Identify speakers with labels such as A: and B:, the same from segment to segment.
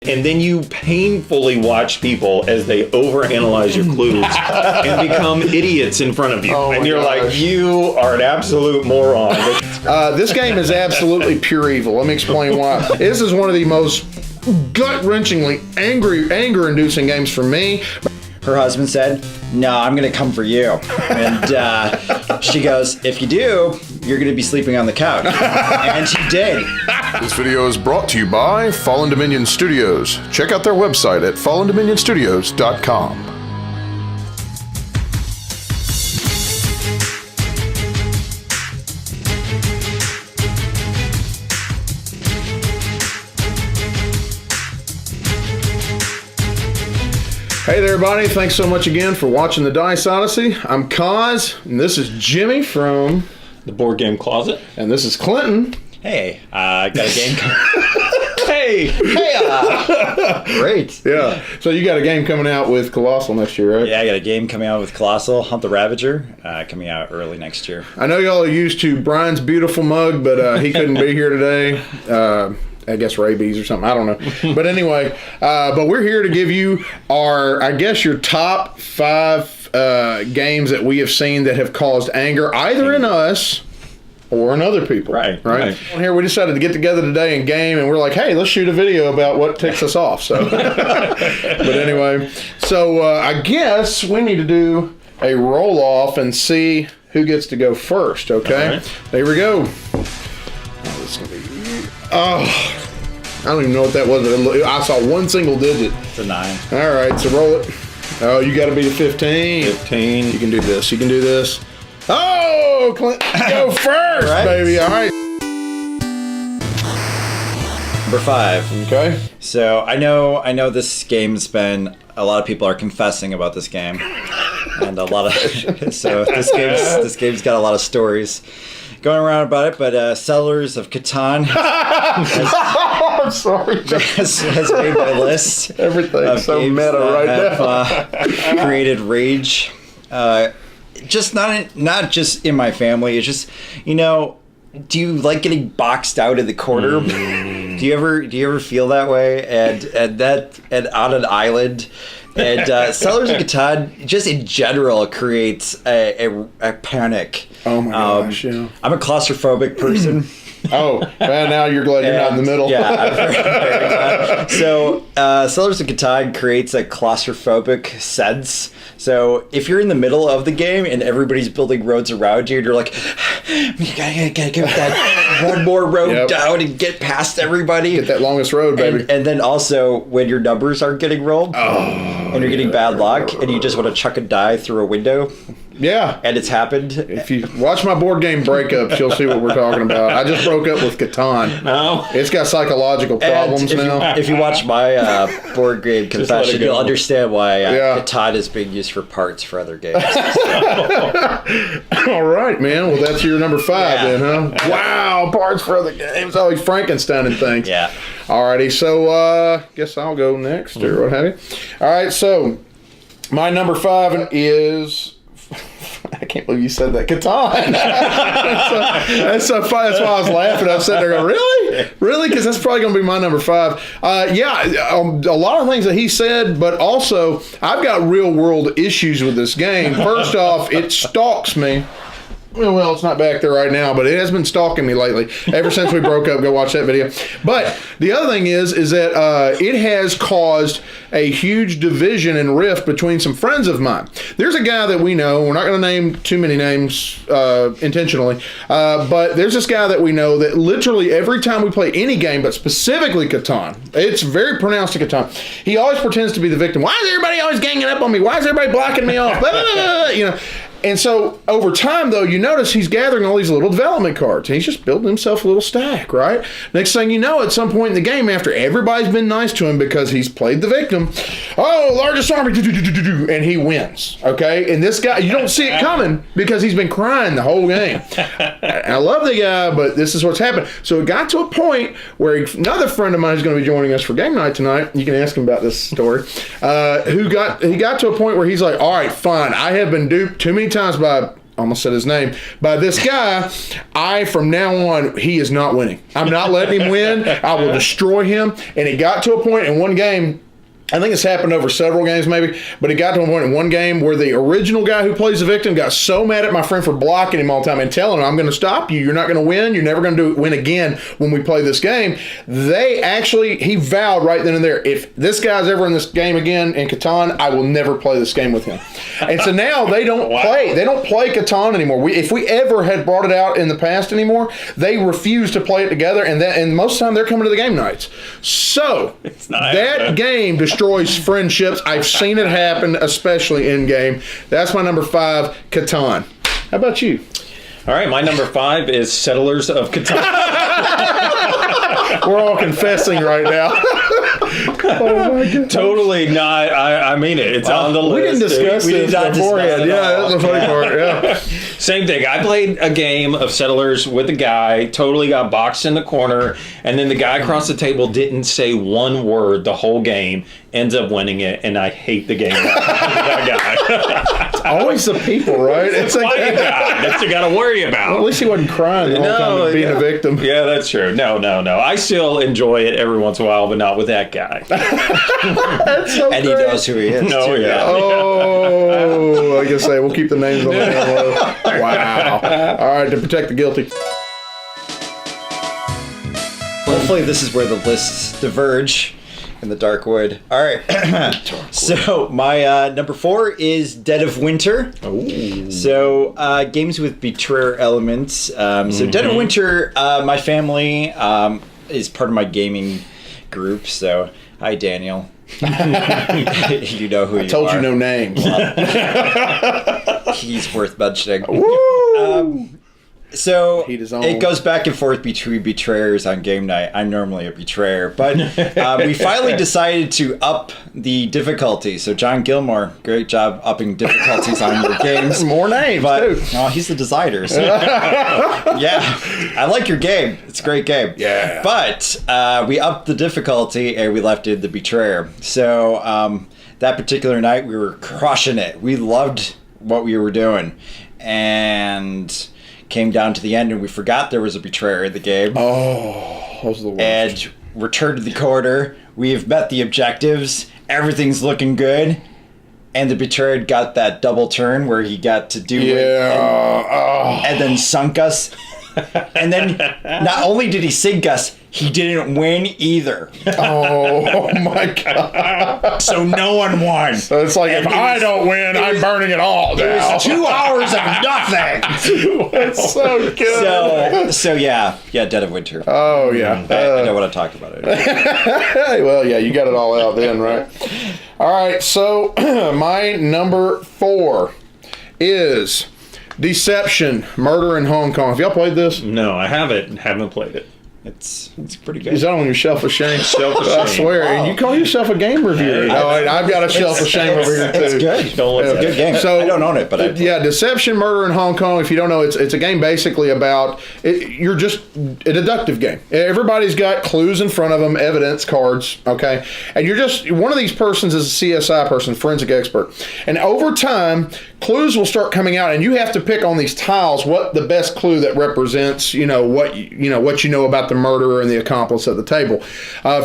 A: And then you painfully watch people as they overanalyze your clues and become idiots in front of you. And you're like, you are an absolute moron.
B: This game is absolutely pure evil. Let me explain why. This is one of the most gut-wrenchingly anger-inducing games for me.
C: Her husband said, "No, I'm going to come for you." And she goes, "If you do, you're going to be sleeping on the couch." And she did.
D: This video is brought to you by Fallen Dominion Studios. Check out their website at fallendominionstudios.com.
B: Hey there, everybody. Thanks so much again for watching the Dice Odyssey. I'm Kaz, and this is Jimmy from
A: The Board Game Closet.
B: And this is Clinton.
C: Hey, got a game
A: Hey!
C: Great.
B: Yeah. So you got a game coming out with Colossal next year, right?
C: Yeah, I got a game coming out with Colossal, Hunt the Ravager, coming out early next year.
B: I know y'all are used to Brian's beautiful mug, but he couldn't be here today. I guess rabies or something. I don't know. But anyway, but we're here to give you your top 5 games that we have seen that have caused anger either in us or in other people.
A: Right.
B: Here we decided to get together today and game, and we're like, hey, let's shoot a video about what ticks us off. So, but anyway, so I guess we need to do a roll off and see who gets to go first. Okay.
A: Right.
B: There we go. Oh, I don't even know what that was. I saw one single digit.
C: It's a 9.
B: All right, so roll it. Oh, you got to be the 15.
A: 15.
B: You can do this. You can do this. Oh, Clint, go first,
C: Right.
B: baby. All right.
C: Number 5.
B: Okay.
C: So I know this game's been, a lot of people are confessing about this game, and a lot of so this game's got a lot of stories going around about it. But Settlers of Catan
B: I'm sorry.
C: has made my list.
B: Everything's so meta right
C: now. Created rage, just not just in my family. It's just, do you like getting boxed out in the corner? Do you ever feel that way? And on an island, and Settlers of Catan just in general creates a panic.
B: Oh my gosh! Yeah.
C: I'm a claustrophobic person.
B: Oh, and now you're glad you're not in the middle.
C: Yeah, I'm very glad. So, Settlers of Catan creates a claustrophobic sense. So, if you're in the middle of the game and everybody's building roads around you, and you're like, you gotta get that one more road down and get past everybody.
B: Get that longest road, baby.
C: And then also, when your numbers aren't getting rolled, and you're getting bad luck, and you just want to chuck a die through a window.
B: Yeah.
C: And it's happened.
B: If you watch my board game breakups, you'll see what we're talking about. I just broke up with Catan.
A: No.
B: It's got psychological problems now.
C: If you watch my board game confession, you'll understand why Catan is being used for parts for other games.
B: All right, man. Well, that's your number 5 then, huh? Wow, parts for other games. Oh, he's Frankenstein and things.
C: Yeah.
B: All righty. So, guess I'll go next or what have you. All right. So, my number 5 is. I can't believe you said that. Catan. That's so funny. That's why I was laughing. I was sitting there going, really? Really? Because that's probably going to be my number 5. A lot of things that he said, but also I've got real world issues with this game. First off, it stalks me. Well, it's not back there right now, but it has been stalking me lately. Ever since we broke up, go watch that video. But the other thing is that it has caused a huge division and rift between some friends of mine. There's a guy that we know. We're not going to name too many names intentionally, but there's this guy that we know that literally every time we play any game, but specifically Catan, it's very pronounced to Catan. He always pretends to be the victim. Why is everybody always ganging up on me? Why is everybody blocking me off? Blah, blah, blah, blah, And so over time, though, you notice he's gathering all these little development cards. And he's just building himself a little stack, right? Next thing you know, at some point in the game, after everybody's been nice to him because he's played the victim, largest army, and he wins, okay? And this guy, you don't see it coming because he's been crying the whole game. I love the guy, but this is what's happened. So it got to a point where another friend of mine is going to be joining us for game night tonight. You can ask him about this story. He got to a point where he's like, all right, fine. I have been duped too many times by almost said his name, by this guy, from now on, he is not winning. I'm not letting him win. I will destroy him. And it got to a point in one game, I think it's happened over several games maybe, but it got to a point in one game where the original guy who plays the victim got so mad at my friend for blocking him all the time and telling him, I'm going to stop you. You're not going to win. You're never going to win again when we play this game. He vowed right then and there, if this guy's ever in this game again in Catan, I will never play this game with him. And so now they don't play. They don't play Catan anymore. If we ever had brought it out in the past anymore, they refuse to play it together, and most of the time they're coming to the game nights. So that game destroys friendships. I've seen it happen, especially in game. That's my number 5, Catan. How about you?
A: All right, my number 5 is Settlers of Catan.
B: We're all confessing right now. Oh my God.
A: Totally not. I mean it. It's on the list.
B: We didn't discuss this beforehand. Yeah, that's the funny part. Yeah.
A: Same thing. I played a game of Settlers with a guy, totally got boxed in the corner, and then the guy across the table didn't say one word the whole game, ends up winning it, and I hate the game. That guy.
B: It's always the people, right?
A: It's like a guy that you got to worry about.
B: Well, at least he wasn't crying the whole time of being a victim.
A: Yeah, that's true. No. I still enjoy it every once in a while, but not with that guy.
B: That's so
C: And
B: great.
C: he knows who he is.
A: No,
C: too.
A: yeah.
B: Oh, I guess we'll keep the names on the down low. Wow. All right, to protect the guilty.
C: Hopefully this is where the lists diverge in the dark wood. All right. So my number 4 is Dead of Winter.
A: Ooh.
C: So games with betrayer elements. So Dead of Winter, my family is part of my gaming group. So hi, Daniel. You know who you are.
B: I told you no names.
C: He's worth mentioning.
B: Woo!
C: So
B: Heat his own.
C: it goes back and forth between betrayers on game night. I'm normally a betrayer, but we finally decided to up the difficulty. So John Gilmore, great job upping difficulties on your games.
B: More names,
C: But
B: too.
C: he's the designer. So. Yeah, I like your game. It's a great game.
B: Yeah.
C: But we upped the difficulty and we left in the betrayer. So that particular night we were crushing it. We loved what we were doing. And came down to the end and we forgot there was a betrayer in the game.
B: Oh, those are the worst.
C: And returned to the corner. We've met the objectives. Everything's looking good. And the betrayer got that double turn where he got to do it and then sunk us. And then not only did he sink us, he didn't win either.
B: Oh my God.
C: So no one won.
B: So it's like, if I don't win, I'm burning it all
C: It
B: down.
C: was 2 hours of nothing.
B: That's so good.
C: So yeah, Dead of Winter.
B: Oh, yeah.
C: I know what I'm talking about.
B: Well, yeah, you got it all out then, right? All right, so my number 4 is Deception, Murder in Hong Kong. Have y'all played this?
A: No, I haven't played it.
C: It's pretty good.
B: Is that on your shelf of shame?
A: Shelf of
B: I
A: shame.
B: swear. And you call yourself a game reviewer.
A: Hey,
B: No, I've got a shelf of shame over here, too.
C: It's good.
A: Don't let
C: It's a good game.
B: So-
C: I don't own it, but I
B: Yeah, Deception, Murder in Hong Kong. If you don't know, it's a game basically about you're just a deductive game. Everybody's got clues in front of them, evidence cards, okay, and you're just one of these persons is a CSI person, forensic expert, and over time clues will start coming out, and you have to pick on these tiles what the best clue that represents what you know about the murderer and the accomplice at the table.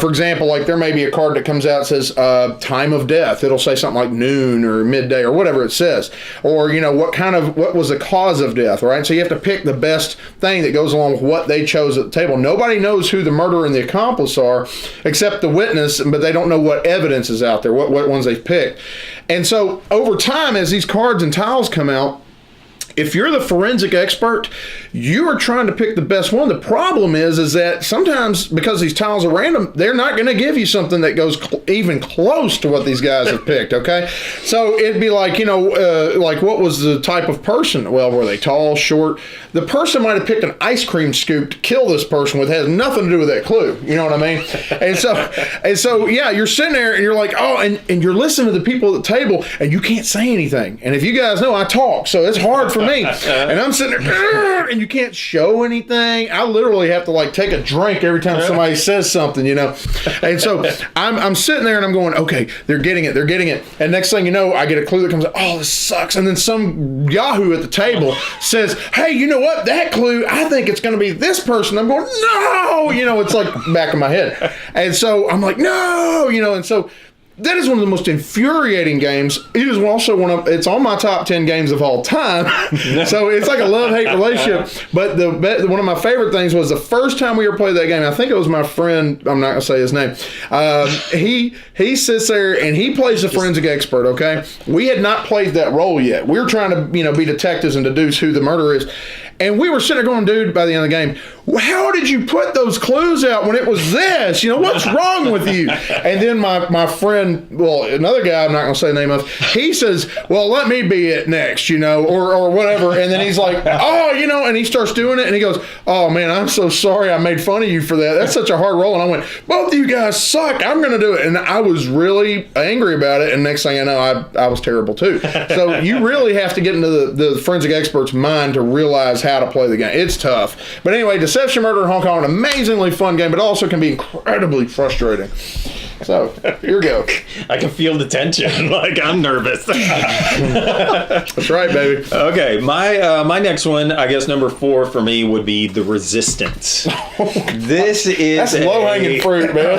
B: For example, like there may be a card that comes out that says time of death. It'll say something like noon or midday or whatever it says, or what was the cause of death, right? So you have to pick the best thing that goes along with what they chose at the table. Nobody knows who the murderer and the accomplice are except the witness, but they don't know what evidence is out there, what ones they've picked. And so over time, as these cards and tiles come out, if you're the forensic expert, you are trying to pick the best one. The problem is that sometimes, because these tiles are random, they're not going to give you something that goes even close to what these guys have picked, okay? So it'd be like, like what was the type of person? Well, were they tall, short? The person might have picked an ice cream scoop to kill this person with. It has nothing to do with that clue. You know what I mean? And so, yeah, you're sitting there and you're like, oh, and you're listening to the people at the table and you can't say anything. And if you guys know, I talk, so it's hard for for me. And I'm sitting there, and you can't show anything. I literally have to like take a drink every time somebody says something, you know. And so I'm sitting there and I'm going, okay, they're getting it. And next thing you know, I get a clue that comes up, oh, this sucks. And then some Yahoo at the table says, hey, you know what? That clue, I think it's going to be this person. I'm going, no, you know, it's like back of my head. And so I'm like, no, you know, and so that is one of the most infuriating games. It is also it's on my top 10 games of all time. So it's like a love-hate relationship. But one of my favorite things was the first time we ever played that game, I think it was my friend, I'm not going to say his name. He sits there and he plays the forensic expert, okay? We had not played that role yet. We were trying to, you know, be detectives and deduce who the murderer is. And we were sitting there going, dude, by the end of the game, how did you put those clues out when it was this? You know, what's wrong with you? And then my friend, well, another guy, I'm not going to say the name of, he says, well, let me be it next, you know, or whatever. And then he's like, oh, you know, and he starts doing it. And he goes, oh, man, I'm so sorry I made fun of you for that. That's such a hard role. And I went, both of you guys suck. I'm going to do it. And I was really angry about it. And next thing I know, I was terrible too. So you really have to get into the forensic expert's mind to realize how to play the game. It's tough. But anyway, Deception, Murder in Hong Kong, an amazingly fun game, but also can be incredibly frustrating. So, here we go.
A: I can feel the tension. Like, I'm nervous.
B: That's right, baby.
A: Okay, my next one, I guess number 4 for me would be The Resistance. This is
B: That's low-hanging fruit, man.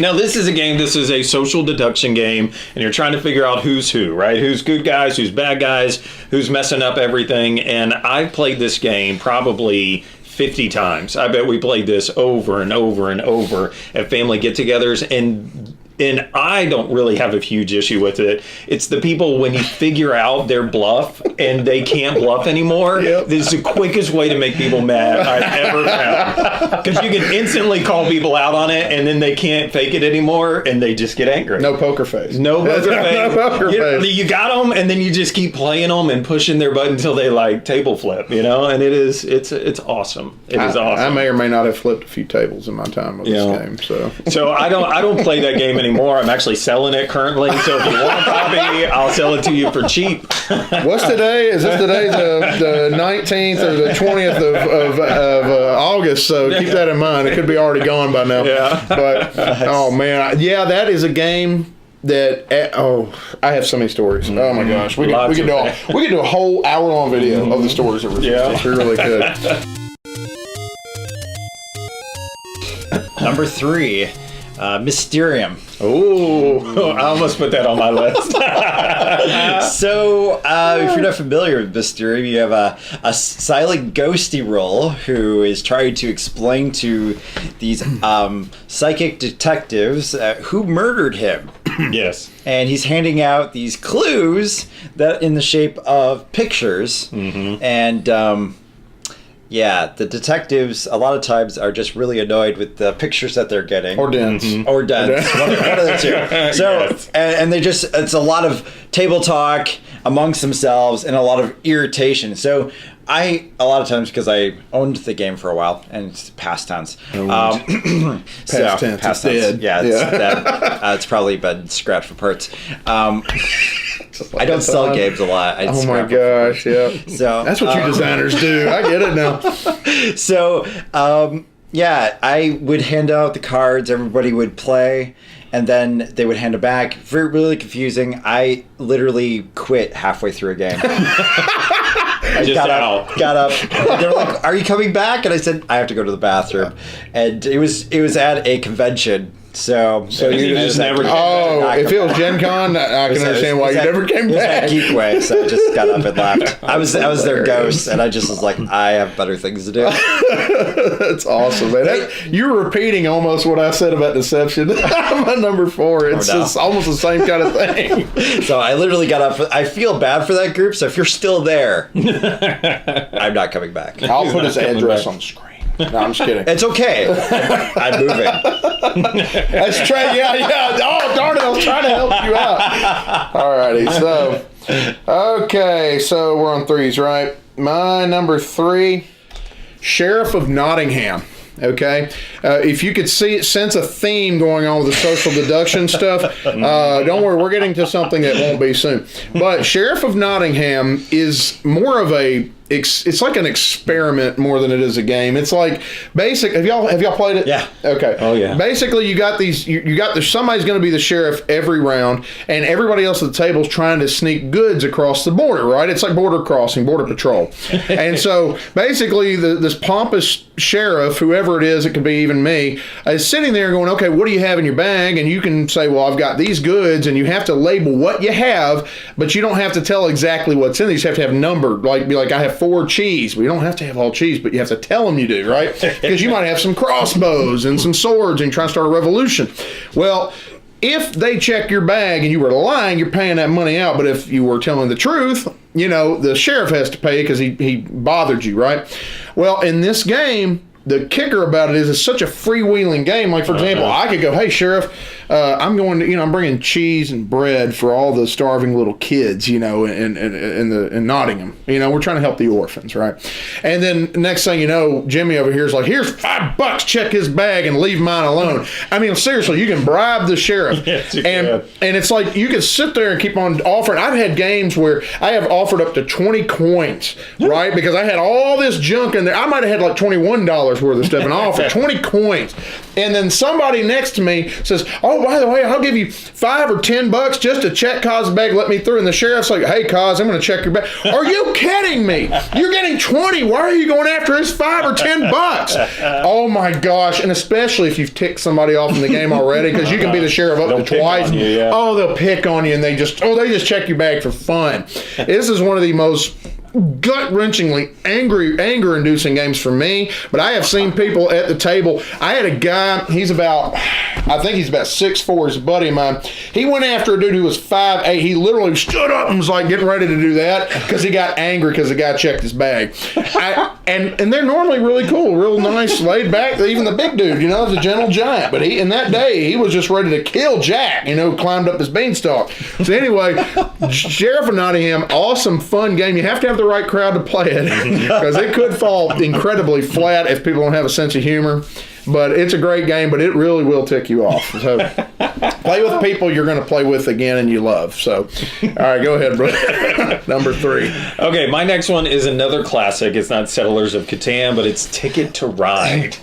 A: Now, this is a social deduction game, and you're trying to figure out who's who, right? Who's good guys, who's bad guys, who's messing up everything. And I've played this game probably 50 times. I bet we played this over and over and over at family get-togethers, and I don't really have a huge issue with it. It's the people when you figure out their bluff and they can't bluff anymore. Yep. This is the quickest way to make people mad I've ever found. Because you can instantly call people out on it and then they can't fake it anymore and they just get angry.
B: No poker face.
A: No poker face.
B: No poker face.
A: You got them and then you just keep playing them and pushing their button until they like table flip, you know? And it's awesome. It is awesome.
B: I may or may not have flipped a few tables in my time with this game.
A: So I don't play that game anymore. I'm actually selling it currently. So if you want a copy, I'll sell it to you for cheap.
B: What's today? Is this today the 19th or the 20th of August? So keep that in mind. It could be already gone by now. Yeah. But oh man, yeah, that is a game that I have so many stories. Oh my gosh, we could do a whole hour-long video of the stories of Resistance. We really could.
C: Number 3. Mysterium.
A: Oh, I almost put that on my list.
C: So, if you're not familiar with Mysterium, you have a silent ghosty role who is trying to explain to these psychic detectives who murdered him.
A: Yes.
C: And he's handing out these clues that in the shape of pictures. Mm-hmm. And yeah, the detectives a lot of times are just really annoyed with the pictures that they're getting.
B: Or dens.
C: Mm-hmm. Or dens. One of the two. So, yes. and they just, it's a lot of table talk amongst themselves and a lot of irritation. So a lot of times, because I owned the game for a while, and it's past tense.
B: Past tense.
C: Past tense.
B: Dead.
C: Yeah, it's dead. It's probably been scratched for parts. I don't sell games a lot.
B: Oh my gosh, yeah.
C: So
B: that's what you designers do. I get it now.
C: So, yeah, I would hand out the cards. Everybody would play. And then they would hand it back. Really confusing. I literally quit halfway through a game. I got up. They were like, "Are you coming back?" And I said, "I have to go to the bathroom." And it was at a convention. So
A: you just never.
B: Oh, if it was Gen Con, I can understand why you never came back.
C: It was at Geekway, so I just got up and left. I was their ghost, and I just was like, I have better things to do.
B: That's awesome, man. You're repeating almost what I said about Deception. My number 4. It's just almost the same kind of thing.
C: So I literally got up. I feel bad for that group. So if you're still there, I'm not coming back.
B: I'll put his address on the screen. No, I'm just kidding.
C: It's okay. I'm moving.
B: That's true. Yeah. Oh, darn it. I was trying to help you out. Alrighty. So we're on 3s, right? My number 3, Sheriff of Nottingham. Okay, if you could sense a theme going on with the social deduction stuff, don't worry, we're getting to something that won't be soon. But Sheriff of Nottingham is more of it's like an experiment more than it is a game. It's like basic. Have y'all played it?
A: Yeah.
B: Okay.
A: Oh yeah.
B: Basically, you got these. You got somebody's going to be the sheriff every round, and everybody else at the table is trying to sneak goods across the border. Right? It's like border crossing, border patrol. And so basically, this pompous sheriff, whoever it is, it could be even me, is sitting there going, "Okay, what do you have in your bag?" And you can say, "Well, I've got these goods," and you have to label what you have, but you don't have to tell exactly what's in. You just have to have numbered, be like, "I have 4 cheese." Well, you don't have to have all cheese, but you have to tell them you do, right? Because you might have some crossbows and some swords and try to start a revolution. Well, if they check your bag and you were lying, you're paying that money out. But if you were telling the truth, the sheriff has to pay because he bothered you, right? Well, in this game, the kicker about it is it's such a freewheeling game. Like, for example, I could go, "Hey, Sheriff, I'm going to, I'm bringing cheese and bread for all the starving little kids, in Nottingham. We're trying to help the orphans, right?" And then next thing you know, Jimmy over here is like, "Here's $5, check his bag and leave mine alone." I mean, seriously, you can bribe the sheriff.
A: Yes,
B: and it's like you can sit there and keep on offering. I've had games where I have offered up to 20 coins, right? Because I had all this junk in there. I might have had like $21 worth of stuff, and I offered 20 coins. And then somebody next to me says, "Oh, by the way, I'll give you $5 or $10 just to check Kaz's bag, let me through." And the sheriff's like, "Hey, Kaz, I'm going to check your bag." Are you kidding me? You're getting 20. Why are you going after his $5 or $10? Oh my gosh. And especially if you've ticked somebody off in the game already, because you can be the sheriff up to twice.
A: You, yeah.
B: Oh, they'll pick on you, and they just check your bag for fun. This is one of the most gut-wrenchingly anger-inducing games for me, but I have seen people at the table. I had a guy, I think he's about 6'4", he's a buddy of mine. He went after a dude who was 5'8". He literally stood up and was like getting ready to do that because he got angry because the guy checked his bag. And they're normally really cool, real nice, laid back. Even the big dude, is a gentle giant. But in that day, he was just ready to kill Jack, climbed up his beanstalk. So anyway, Sheriff of Nottingham, awesome, fun game. You have to have the right crowd to play it because it could fall incredibly flat if people don't have a sense of humor. But it's a great game, but it really will tick you off. So play with people you're going to play with again and you love. So, all right, go ahead, bro. Number 3.
A: Okay, my next one is another classic. It's not Settlers of Catan, but it's Ticket to Ride.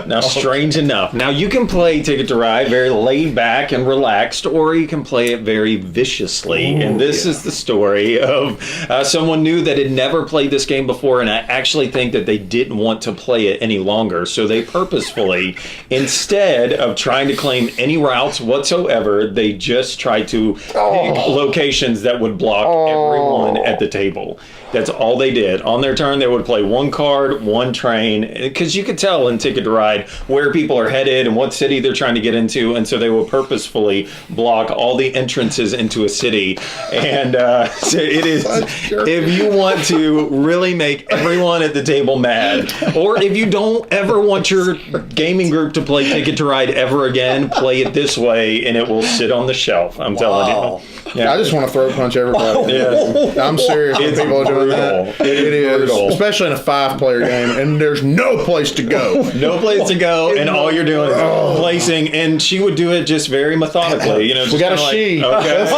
A: Now, strange enough. Now, you can play Ticket to Ride very laid back and relaxed, or you can play it very viciously. And this is the story of someone new that had never played this game before, and I actually think that they didn't want to play it any longer. So they purposefully, instead of trying to claim any routes whatsoever, they just tried to pick locations that would block everyone at the table. That's all they did. On their turn, they would play one card, one train, because you could tell in Ticket to Ride where people are headed and what city they're trying to get into, and so they will purposefully block all the entrances into a city. And so it is, if you want to really make everyone at the table mad, or if you don't ever want your gaming group to play Ticket to Ride ever again, play it this way, and it will sit on the shelf. I'm telling you.
B: Yeah, I just want to throat punch everybody. Yeah. I'm serious.
A: It's
B: people are doing that. It is,
A: brutal.
B: especially in a 5-player game, and there's no place to go.
A: No place to go, and all you're doing is placing. And she would do it just very methodically. Just
B: we got a she.
A: Okay. Okay.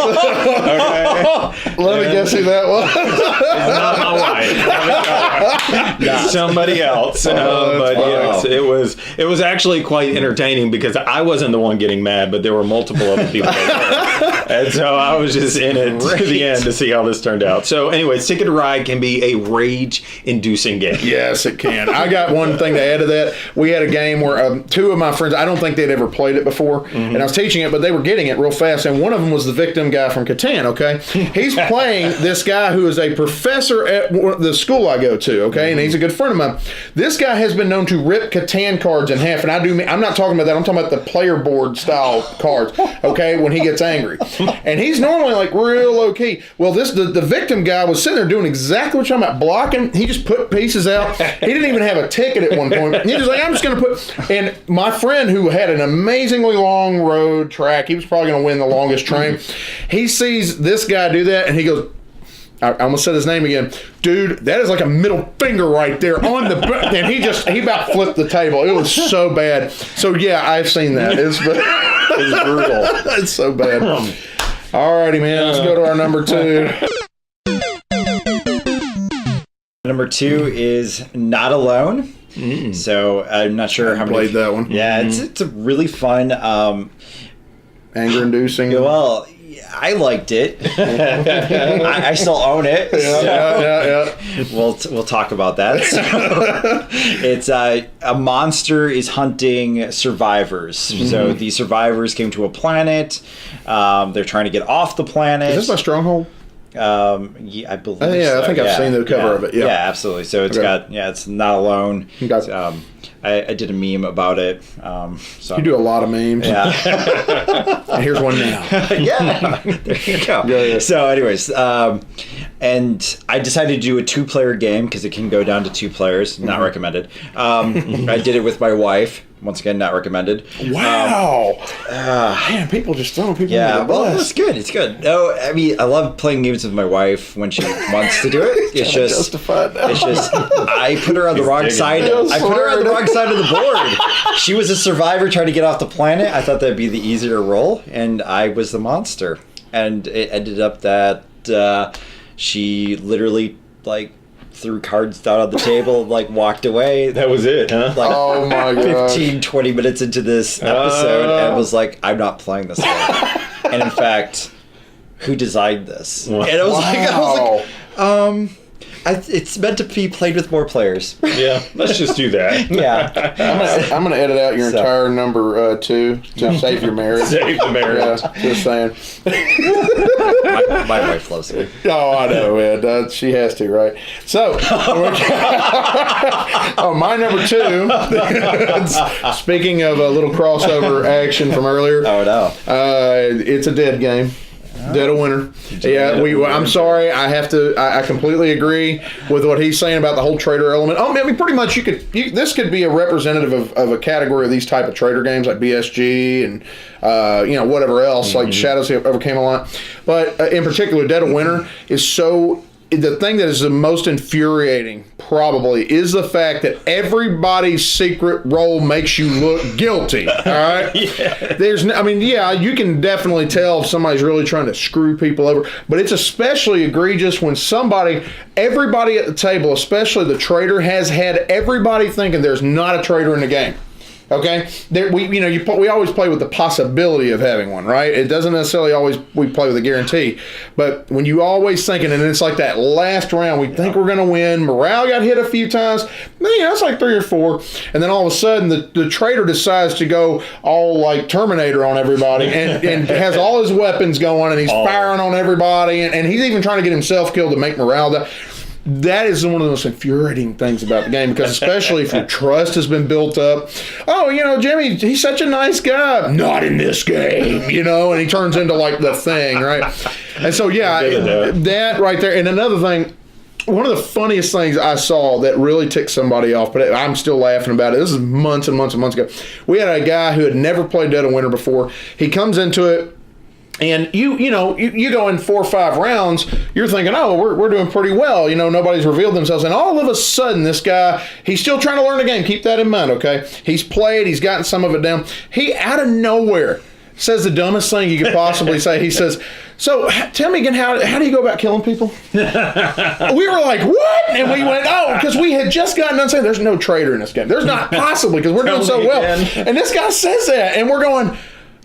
B: Let me guess who that was.
A: It's not my wife. Somebody else. But yes, it was actually quite entertaining because I wasn't the one getting mad, but there were multiple other people. And so I was just in it to the end to see how this turned out. So anyways, Ticket to Ride can be a rage-inducing game.
B: Yes, it can. I got one thing to add to that. We had a game where 2 of my friends, I don't think they'd ever played it before, and I was teaching it, but they were getting it real fast, and one of them was the victim guy from Catan, okay? He's playing this guy who is a professor at the school I go to, okay? And he's a good friend of mine. This guy has been known to rip Catan cards in half, and I'm not talking about that. I'm talking about the player board style cards, okay, when he gets angry. And he's normally like real low key. Well, the victim guy was sitting there doing exactly what you're talking about, blocking. He just put pieces out. He didn't even have a ticket at one point. He was like, I'm just going to put. And my friend who had an amazingly long road track, he was probably going to win the longest train. He sees this guy do that, and he goes, I almost said his name again. Dude, that is like a middle finger right there on the and he about flipped the table. It was so bad. So yeah, I've seen that. It's brutal. It's so bad. Alrighty, man. Let's go to our number 2.
C: Number 2 is Not Alone. So I'm not sure how many
B: played that one.
C: Yeah, it's a really fun.
B: Anger-inducing.
C: Well, I liked it. I still own it.
B: Yeah.
C: We'll talk about that. So, it's a monster is hunting survivors. So the survivors came to a planet. They're trying to get off the planet.
B: Is this my Stronghold?
C: Yeah, I believe.
B: I think I've seen the cover of it. Yeah,
C: absolutely. So it's got it's Not Alone.
B: Okay.
C: I did a meme about it. So
B: you do a lot of memes.
C: Yeah.
B: And here's one now.
C: Yeah. There you go.
B: Yeah.
C: So, anyways, and I decided to do a 2-player game because it can go down to 2 players. Not recommended. I did it with my wife. Once again, not recommended.
B: Wow. Man, people just throwing people
C: Yeah,
B: under the
C: well,
B: bus.
C: it's good. It's good. No, I mean, I love playing games with my wife when she wants to do it. It's just,
B: justified now.
C: it's just, I put her on the wrong side.
B: it.
C: I put her on the wrong side of the board. She was a survivor trying to get off the planet. I thought that'd be the easier role, and I was the monster. And it ended up that she literally threw cards down on the table, walked away.
A: That was it, huh?
B: Oh my god.
C: 15, 20 minutes into this episode and was like, I'm not playing this game. And in fact, who designed this? And I was like, it's meant to be played with more players.
A: Yeah, let's just do that.
C: Yeah.
B: I'm gonna edit out your entire number 2 to save your marriage.
A: Save the marriage.
B: Yeah, just saying.
C: My wife loves it.
B: Oh, I know, man. She has to, right? So, my number 2. Speaking of a little crossover action from earlier.
C: Oh, no.
B: It's a dead game. Dead of Winter. Yeah, I'm sorry. I completely agree with what he's saying about the whole trader element. I mean, pretty much this could be a representative of a category of these type of trader games like BSG and whatever else like Shadows ever came along. But in particular, Dead of Winter is so. The thing that is the most infuriating, probably, is the fact that everybody's secret role makes you look guilty. All right, you can definitely tell if somebody's really trying to screw people over, but it's especially egregious when everybody at the table, especially the trader, has had everybody thinking there's not a trader in the game. Okay, we always play with the possibility of having one, right? It doesn't necessarily always we play with a guarantee, but when you always thinking, and it's like that last round, we think we're going to win. Morale got hit a few times, it's like 3 or 4, and then all of a sudden the trader decides to go all like Terminator on everybody, and has all his weapons going, and he's firing on everybody, and he's even trying to get himself killed to make morale down. That is one of the most infuriating things about the game, because especially if your trust has been built up. Oh, Jimmy, he's such a nice guy. Not in this game, and he turns into like the thing, right? And so, that right there. And another thing, one of the funniest things I saw that really ticked somebody off, but I'm still laughing about it. This is months and months and months ago. We had a guy who had never played Dead of Winter before. He comes into it. And you go in 4 or 5 rounds, you're thinking, oh, we're doing pretty well. Nobody's revealed themselves. And all of a sudden, this guy, he's still trying to learn the game. Keep that in mind, okay? He's played. He's gotten some of it down. He, out of nowhere, says the dumbest thing you could possibly say. He says, so tell me again, how do you go about killing people? We were like, what? And we went, because we had just gotten done saying there's no trader in this game. There's not possibly, because we're doing so well. And this guy says that. And we're going,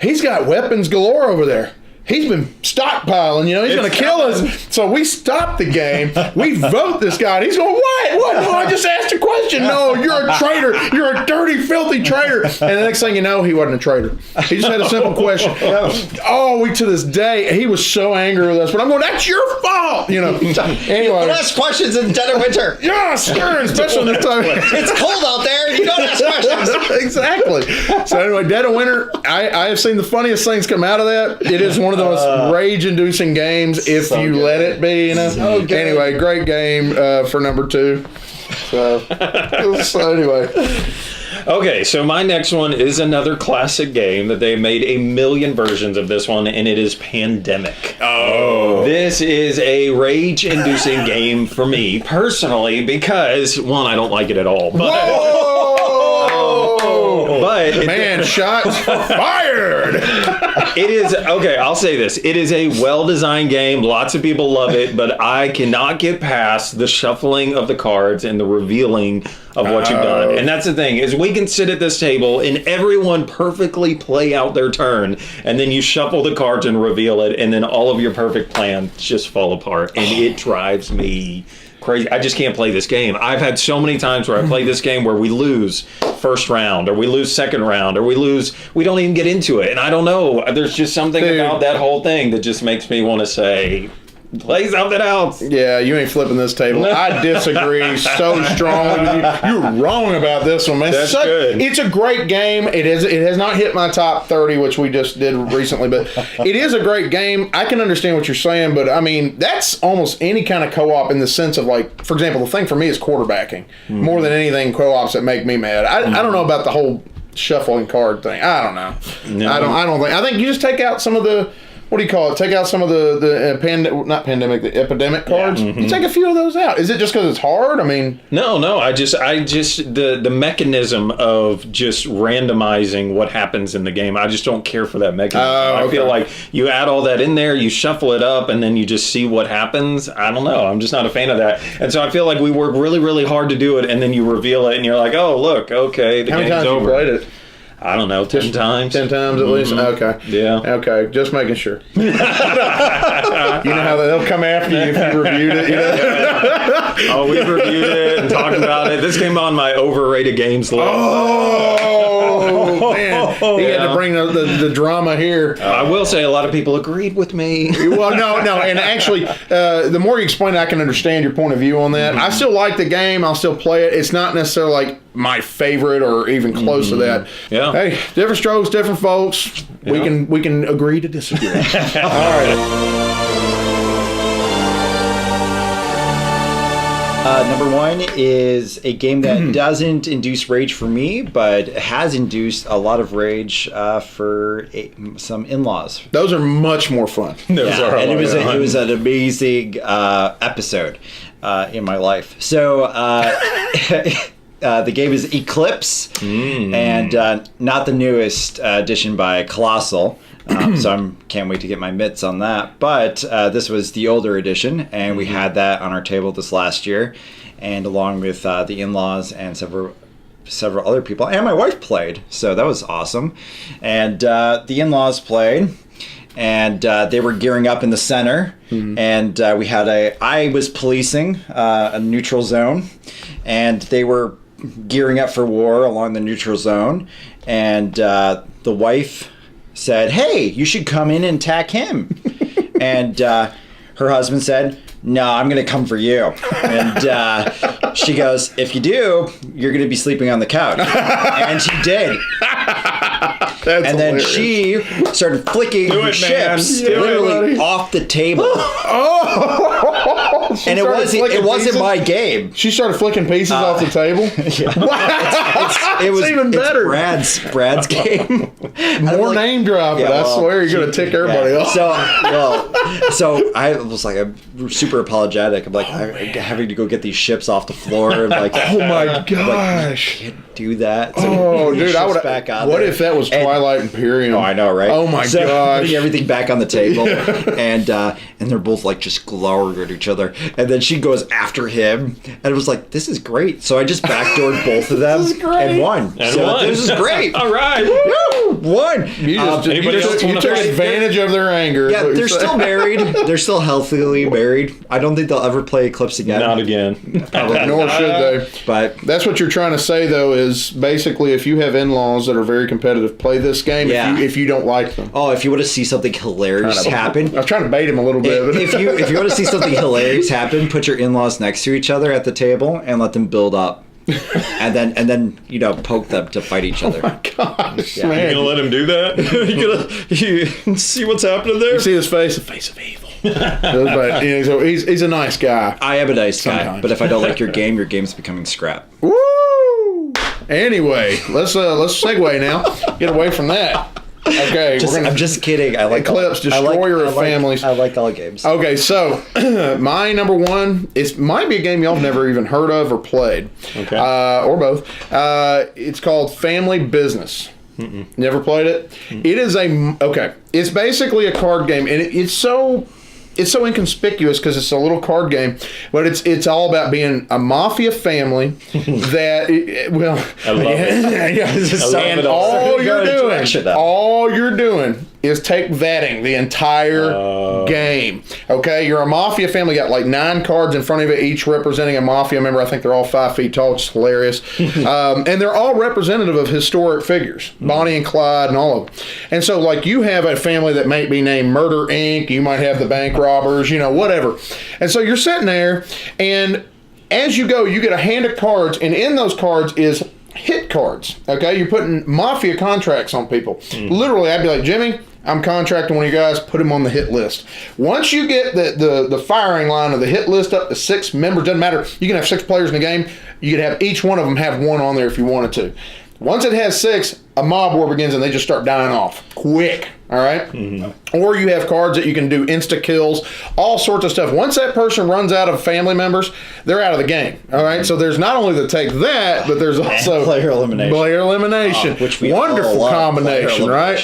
B: he's got weapons galore over there. He's been stockpiling, he's going to kill us. So we stop the game. We vote this guy. And he's going, what? No, I just asked a question. No, you're a traitor. You're a dirty, filthy traitor. And the next thing you know, he wasn't a traitor. He just had a simple question. To this day, he was so angry with us. But I'm going, that's your fault. Anyway.
C: You ask questions in Dead of Winter.
B: Yeah, sure, especially this time.
C: It's cold out there. You don't ask questions.
B: Exactly. So anyway, Dead of Winter, I have seen the funniest things come out of that. It is one of the most rage-inducing games if you let it be. Anyway, great game for number 2. So anyway.
A: Okay, so my next one is another classic game that they made a million versions of this one, and it is Pandemic.
B: Oh.
A: This is a rage-inducing game for me, personally, because, one, I don't like it at all. But
B: Man, shots fired!
A: it is, okay, I'll say this. It is a well-designed game. Lots of people love it, but I cannot get past the shuffling of the cards and the revealing of what you've done. And that's the thing, is we can sit at this table and everyone perfectly play out their turn, and then you shuffle the cards and reveal it, and then all of your perfect plans just fall apart. And it drives me crazy. I just can't play this game. I've had so many times where I play this game where we lose first round, or we lose second round, or we don't even get into it. And I don't know. There's just something about that whole thing that just makes me want to say, play something else.
B: Yeah, you ain't flipping this table. I disagree so strongly with you. You're wrong about this one, man.
A: That's good.
B: It's a great game. It has not hit my top 30, which we just did recently, but it is a great game. I can understand what you're saying, but I mean, that's almost any kind of co-op in the sense of, like, for example, the thing for me is quarterbacking. More than anything, co-ops that make me mad. I don't know about the whole shuffling card thing. I don't know.
A: No.
B: I think you just take out some of the, what do you call it? Take out some of the the epidemic cards.
A: Yeah.
B: You take a few of those out. Is it just because it's hard? I mean,
A: No, I just the mechanism of just randomizing what happens in the game. I just don't care for that mechanism. I feel like you add all that in there, you shuffle it up, and then you just see what happens. I don't know. I'm just not a fan of that. And so I feel like we work really, really hard to do it, and then you reveal it, and you're like, oh, look, okay, the
B: how many
A: game's
B: times
A: over.
B: you played it?
A: I don't know, 10 times.
B: 10 times at least? Okay.
A: Yeah.
B: Okay, just making sure. You know how they'll come after you if you reviewed it, you know?
A: Oh, we reviewed it and talked about it. This came on my overrated games list.
B: Oh, man. He had to bring the drama here.
A: I will say a lot of people agreed with me.
B: Well, no, and actually, the more you explain it, I can understand your point of view on that. I still like the game. I'll still play it. It's not necessarily like my favorite or even close to that.
A: Yeah.
B: Hey, different strokes, different folks.
A: Yeah.
B: We can agree to disagree. All right.
C: Number one is a game that doesn't induce rage for me, but has induced a lot of rage for some in-laws.
B: Those are much more fun.
A: Those are a
C: And
A: lot of fun.
C: it was an amazing episode in my life. So the game is Eclipse, and not the newest edition by Colossal. So I can't wait to get my mitts on that. But this was the older edition, and we had that on our table this last year, and along with the in-laws and several other people, and my wife played, so that was awesome. And the in-laws played, and they were gearing up in the center, and I was policing a neutral zone, and they were gearing up for war along the neutral zone, and the wife said, "Hey, you should come in and attack him." And her husband said, "No, I'm going to come for you." And she goes, "If you do, you're going to be sleeping on the couch." And she did.
B: That's
C: And then
B: hilarious.
C: she started flicking her chips literally off the table. And it wasn't my game.
B: She started flicking pieces off the table.
C: It was
B: even better.
C: Brad's game.
B: More name dropping. I swear you're going to tick everybody off.
C: So I was like, I'm super apologetic. I'm like, I'm having to go get these ships off the floor. And like,
B: Oh my gosh.
C: Like, can't do that. So
B: Oh,
C: put
B: dude,
C: ships
B: I would.
C: back on
B: What
C: there.
B: if that was Twilight Imperium?
C: Oh, I know, right?
B: Oh my
C: so,
B: gosh.
C: Putting everything back on the table, and they're both like just glowering at each other. And then she goes after him, and it was like, this is great. So I just backdoored both of them and won.
A: And
C: so
A: won.
C: this is great.
A: All right.
C: Woo! Won.
B: You
A: Anybody else
B: you
A: wanna
B: took
A: play?
B: advantage of their anger. is
C: Yeah,
B: what you're
C: they're
B: saying.
C: still married. They're still healthily married. I don't think they'll ever play Eclipse again.
A: Not again.
B: Nor should they.
C: But
B: That's what you're trying to say, though, is basically if you have in-laws that are very competitive, play this game
C: Yeah.
B: if you don't like them.
C: if you want to see something hilarious happen,
B: I was trying to bait him a little bit. But
C: if you want to see something hilarious happen, put your in-laws next to each other at the table and let them build up, and then poke them to fight each other.
B: oh my gosh,
C: Yeah.
B: man.
A: You gonna let him do that? You gonna see what's happening there?
B: You see his face? The face of evil. But, so he's a nice guy.
C: I am a nice guy,
B: Sometimes.
C: but if I don't like your game's becoming scrap.
B: Woo! Anyway, let's segue now. Get away from that. Okay,
C: I'm just kidding. I like
B: Eclipse, Destroyer of Families.
C: I like all games.
B: Okay, so my number one might be a game y'all have never even heard of or played, or both. It's called Family Business. Never played it. It is it's basically a card game, and it's so inconspicuous because it's a little card game, but it's all about being a mafia family that
A: I love it.
B: And all you're doing is take vetting the entire game. Okay, you're a mafia family. Got like 9 cards in front of you, each representing a mafia member. I think they're all 5 feet tall. It's hilarious, and they're all representative of historic figures, Bonnie and Clyde, and all of them. And so, like, you have a family that might be named Murder Inc. You might have the bank robbers, whatever. And so you're sitting there, and as you go, you get a hand of cards, and in those cards is hit cards. Okay, you're putting mafia contracts on people. Literally, I'd be like, Jimmy, I'm contracting one of you guys, put him on the hit list. Once you get the firing line of the hit list up to 6 members, doesn't matter, you can have 6 players in the game, you could have each one of them have 1 on there if you wanted to. Once it has 6, a mob war begins and they just start dying off quick. All right? Or you have cards that you can do insta kills, all sorts of stuff. Once that person runs out of family members, they're out of the game. All right? So there's not only the take that, but there's also
C: player elimination.
B: Which we wonderful combination, right?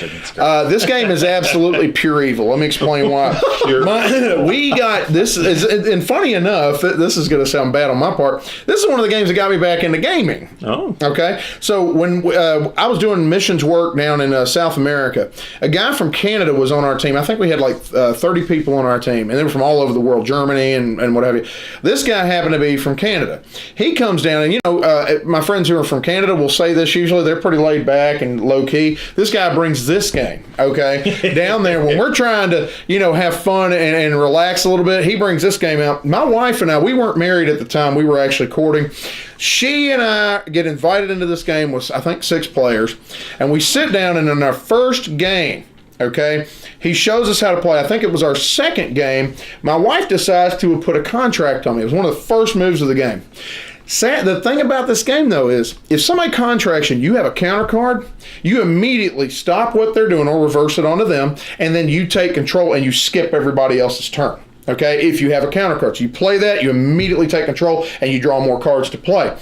B: This game is absolutely pure evil. Let me explain why. We got this and funny enough, this is going to sound bad on my part. This is one of the games that got me back into gaming.
A: Oh.
B: Okay? So when I was doing missions work down in South America, a guy from Canada was on our team. I think we had like 30 people on our team, and they were from all over the world, Germany and what have you. This guy happened to be from Canada. He comes down, and my friends who are from Canada will say this usually. They're pretty laid back and low key. This guy brings this game, okay, down there when we're trying to, have fun and relax a little bit. He brings this game out. My wife and I, we weren't married at the time. We were actually courting. She and I get invited into this game with, I think, 6 players, and we sit down, and in our first game, okay, he shows us how to play. I think it was our second game. My wife decides to put a contract on me. It was one of the first moves of the game. The thing about this game, though, is if somebody contracts you have a counter card, you immediately stop what they're doing or reverse it onto them, and then you take control and you skip everybody else's turn. Okay, if you have a counter card. So you play that, you immediately take control, and you draw more cards to play.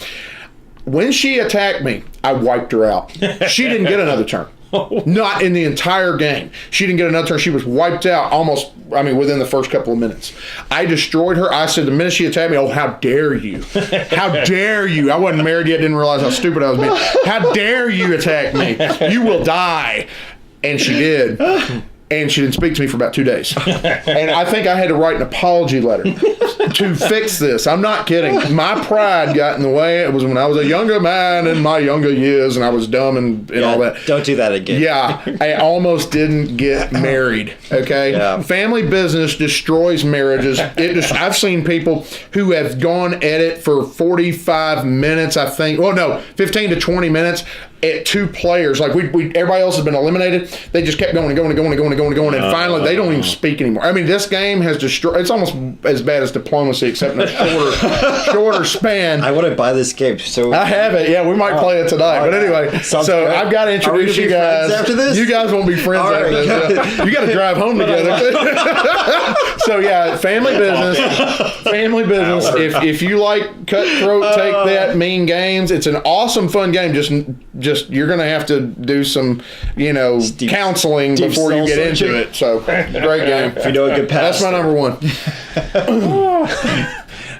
B: When she attacked me, I wiped her out. She didn't get another turn. Not in the entire game. She didn't get another turn. She was wiped out within the first couple of minutes. I destroyed her. I said the minute she attacked me, oh, how dare you? How dare you? I wasn't married yet, didn't realize how stupid I was being. How dare you attack me? You will die. And she did. And she didn't speak to me for about 2 days. And I think I had to write an apology letter to fix this. I'm not kidding. My pride got in the way. It was when I was a younger man in my younger years, and I was dumb and all that.
C: Don't do that again.
B: Yeah. I almost didn't get married. Okay?
C: Yeah.
B: Family business destroys marriages. I've seen people who have gone at it for 45 minutes, I think. Well, no, 15 to 20 minutes. At 2 players, like everybody else has been eliminated. They just kept going and going and going and going and going and going, and finally they don't even speak anymore. I mean, this game has destroyed. It's almost as bad as diplomacy, except in a shorter span.
C: I want to buy this game. So
B: I have it. Yeah, we might play it tonight. But anyway, so
C: good.
B: I've got to introduce you guys.
C: After this,
B: you guys won't be friends after this. You got to drive home together. So yeah, family business. If you like Cutthroat, Take That, Mean Games, it's an awesome, fun game. Just you're going to have to do some, counseling before you get into it. So, great game.
C: If you know a good pass.
B: That's my number one.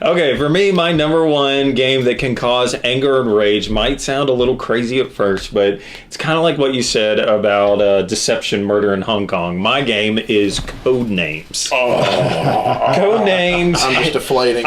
A: Okay, for me, my number one game that can cause anger and rage might sound a little crazy at first, but it's kind of like what you said about deception, murder in Hong Kong. My game is Codenames.
B: Oh.
A: Codenames.
B: I'm just deflating.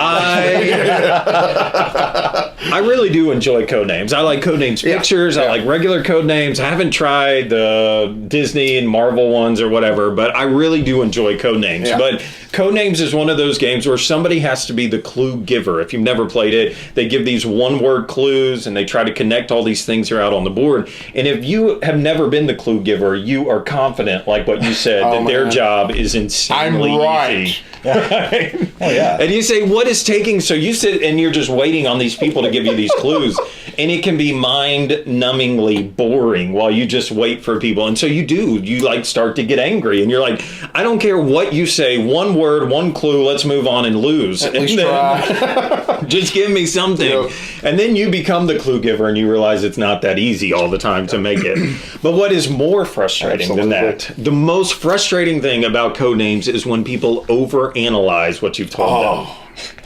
A: I really do enjoy Codenames. I like Codenames pictures. I like regular Codenames. I haven't tried the Disney and Marvel ones or whatever, but I really do enjoy Codenames. Yeah. But Codenames is one of those games where somebody has to be the clue Clue Giver. If you've never played it, they give these one-word clues, and they try to connect all these things that are out on the board. And if you have never been the Clue Giver, you are confident, like what you said, that their job is insanely easy. Right?
C: Oh, yeah.
A: And you say, what is taking? So you sit and you're just waiting on these people to give you these clues. And it can be mind-numbingly boring while you just wait for people. And so you like start to get angry. And you're like, I don't care what you say. One word, one clue, let's move on and lose.
B: At least try.
A: Just give me something.
B: Yep.
A: And then you become the clue giver and you realize it's not that easy all the time to make it. But what is more frustrating than that, the most frustrating thing about Codenames is when people overanalyze what you've told them.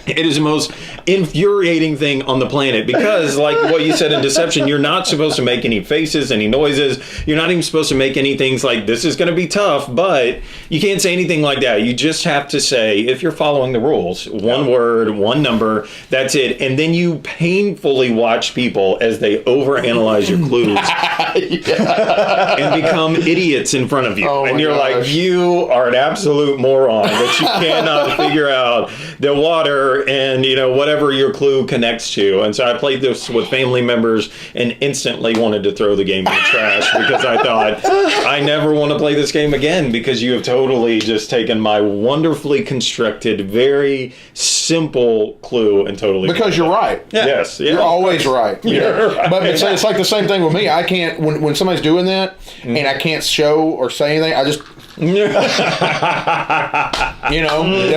A: It is the most infuriating thing on the planet because, like what you said in Deception, you're not supposed to make any faces, any noises. You're not even supposed to make any things like, this is going to be tough, but you can't say anything like that. You just have to say, if you're following the rules, one word, one number, that's it. And then you painfully watch people as they overanalyze your clues and become idiots in front of you.
B: Oh
A: and you're
B: gosh.
A: like, you are an absolute moron that you cannot figure out the water and whatever your clue connects to. And so I played this with family members and instantly wanted to throw the game in the trash because I thought, I never want to play this game again because you have totally just taken my wonderfully constructed, very simple clue and totally...
B: Because you're right.
A: Yes. Yeah.
B: You're always right.
A: You're right.
B: But it's like the same thing with me. I can't, when somebody's doing that and I can't show or say anything, I just... that's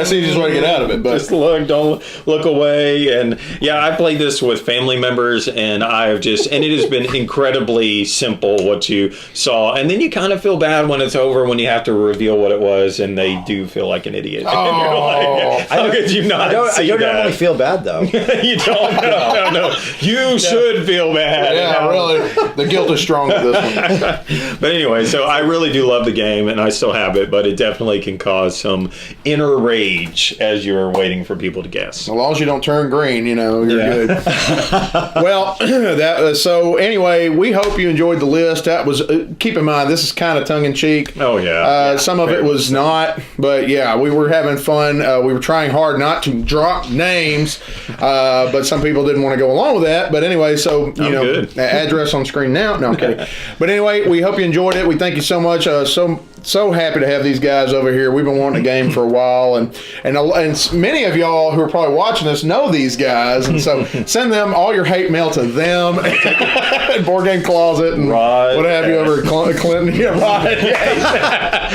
B: the easiest way to get out of it. But
A: just don't look away. And yeah, I played this with family members, and and it has been incredibly simple what you saw. And then you kind of feel bad when it's over, when you have to reveal what it was, and they do feel like an idiot. And you're like, how could you not see
C: I don't
A: that?
C: normally feel bad though.
A: You don't. No. You should feel bad.
B: yeah, really, the guilt is strong with this one.
A: But anyway, so I really do love the game, and I still have it, but it definitely can cause some inner rage as you're waiting for people to guess.
B: As long as you don't turn green, you're good. Well, so anyway, we hope you enjoyed the list. That was, keep in mind, this is kind of tongue-in-cheek.
A: Oh, yeah.
B: Some of it was not, but yeah, we were having fun. We were trying hard not to drop names, but some people didn't want to go along with that. But anyway, so,
A: good.
B: address on screen now. No, I'm kidding. But anyway, we hope you enjoyed it. We thank you so much. So happy to have these guys over here. We've been wanting a game for a while, and many of y'all who are probably watching this know these guys, and so send them all your hate mail to them at Board Game Closet and what have you over at Clinton. Yeah, right.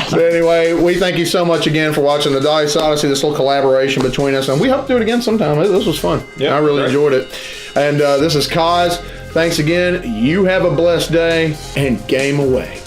B: So anyway, we thank you so much again for watching the Dice Odyssey, this little collaboration between us, and we hope to do it again sometime. This was fun.
A: Yeah,
B: I really enjoyed it. And this is Kaz. Thanks again. You have a blessed day, and game away.